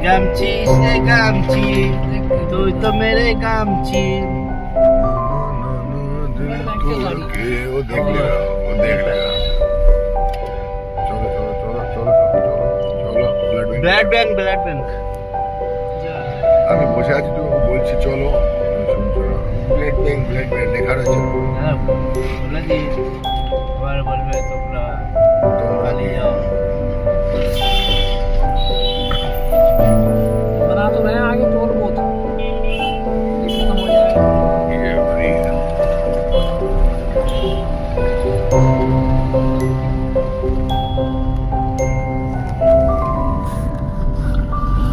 गामची से गामची तू तो मेरे गामची वो देख लेगा चलो ब्लड बैंक আমি বসে আছি তো বলছি চলো ব্লাড ব্যাংক লেখা রয়েছে বলবে তোমরা পালিয়ে যাও तो मैं आगे टोल बहुत खत्म हो जाएगा ये फ्री है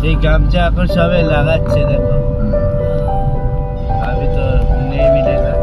এই গামছা এখন সবে লাগাচ্ছে দেখো अभी तो नहीं मिलेगा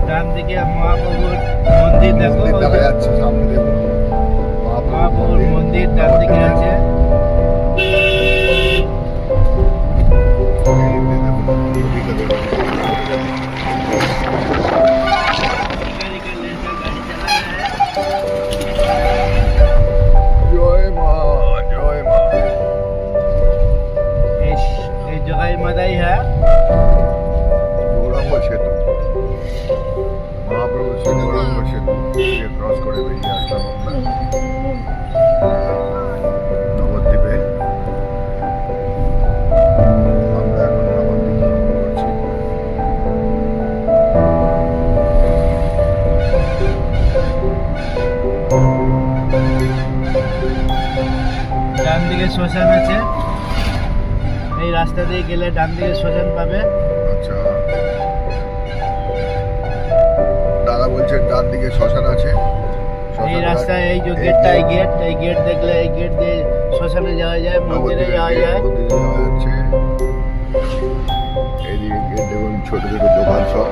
ডান দিকে মহাপ্রভুর মন্দির দেখো দেখা যাচ্ছে সামনে দেখো মহাপ্রভুর মন্দির ডান দিকে আছে জয় মা এই জগাই মাদাই হ্যাঁ গৌরাঙ্গ সেতু মহাপ্রভু শ্রী গৌরাঙ্গ সেতু ক্রস করে বেরিয়ে আসলাম নবদ্বীপে আমরা এখন নবদ্বীপ করছি ডান দিকে শ্মশান আছে এই রাস্তা দিয়ে গেলে ডান দিকে শ্মশান পাবে আচ্ছা দাদা বলছেন ডান দিকে শ্মশান আছে এই রাস্তায় এই যে গেটটা এই গেট দেখলে এই গেট দিয়ে শ্মশানে যাওয়া যায় মন্দিরে যাওয়া যায় এইদিকে গেট দেখুন ছোট ছোট দোকান সব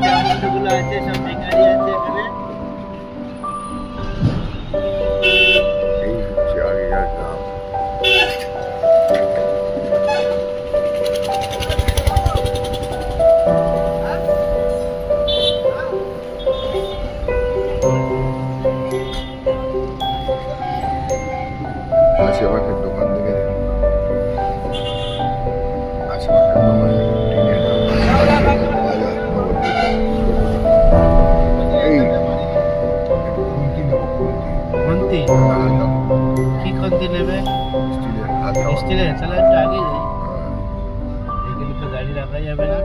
চামচগুলো আছে সব বেকারি আছে এখানে এই হচ্ছে আগেকার গ্রাম আশেপাশের দোকান থেকে আশেপাশের দোকান টিনের খন্তি কি খন্তি নেবে স্টিলের চলো একটু আগে যাই এখানে তো গাড়ি রাখা যাবে না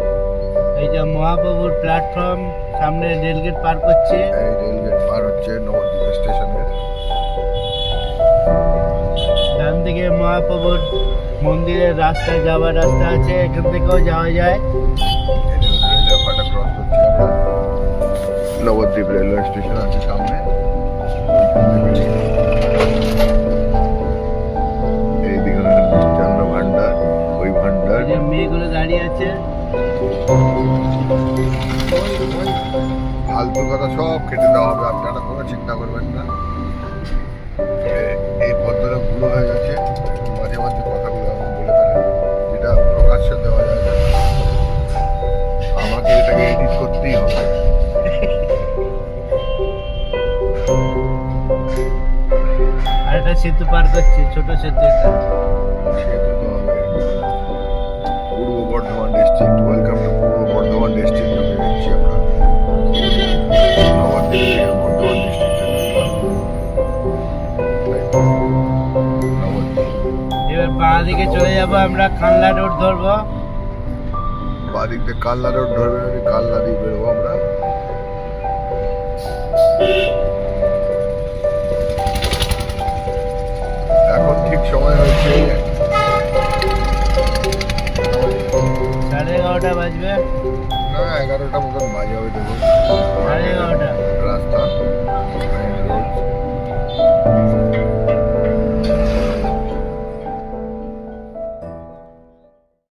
এই যে মহাপ্রভুর প্ল্যাটফর্ম সামনে রেলগেট পার করছে এই রেলগেট পার হচ্ছে নবদ্বীপ স্টেশনের ডান দিকে মহাপ্রভুর মন্দিরের রাস্তায় যাওয়ার রাস্তা আছে এখান থেকেও যাওয়া যায় রেলওয়ে ফাটা ক্রস করছি আমরা নবদ্বীপ রেলওয়ে স্টেশন আছে সামনে এইদিকে মিষ্টান্ন ভান্ডার ওই ভান্ডার রয়েছে। ফালতু কথা সব কেটে দেওয়া হবে, আপনারা কোনো চিন্তা করবেন না। এই ভদ্রলোক ভুল হয়ে গেছে, মাঝে মাঝে কথাগুলো আমি বলে ফেলেন, যেটা প্রকাশ্যে দেওয়া যায় না। আমাকে এটাকে এডিট করতেই হবে। আর একটা সেতু পার করছি, ছোট সেতু এটা। সেতু তো হবে। পূর্ব Bardhaman district, welcome to Purba Bardhaman district. ঢুকে যাচ্ছি আমরা নবদ্বীপ থেকে বর্ধমান ডিস্ট্রিক্টে। এবার বাঁ দিকে চলে যাবো আমরা, কানলা রোড ধরবো। বাদিক দিয়ে কালনা রোড ধরবেন, আমি কালনা দিয়ে বেরোবো আমরা। এখন ঠিক সময় হয়েছে 11:30 বাজবে। না 11টা মতন বাজে হবে, দেখুন। 11:30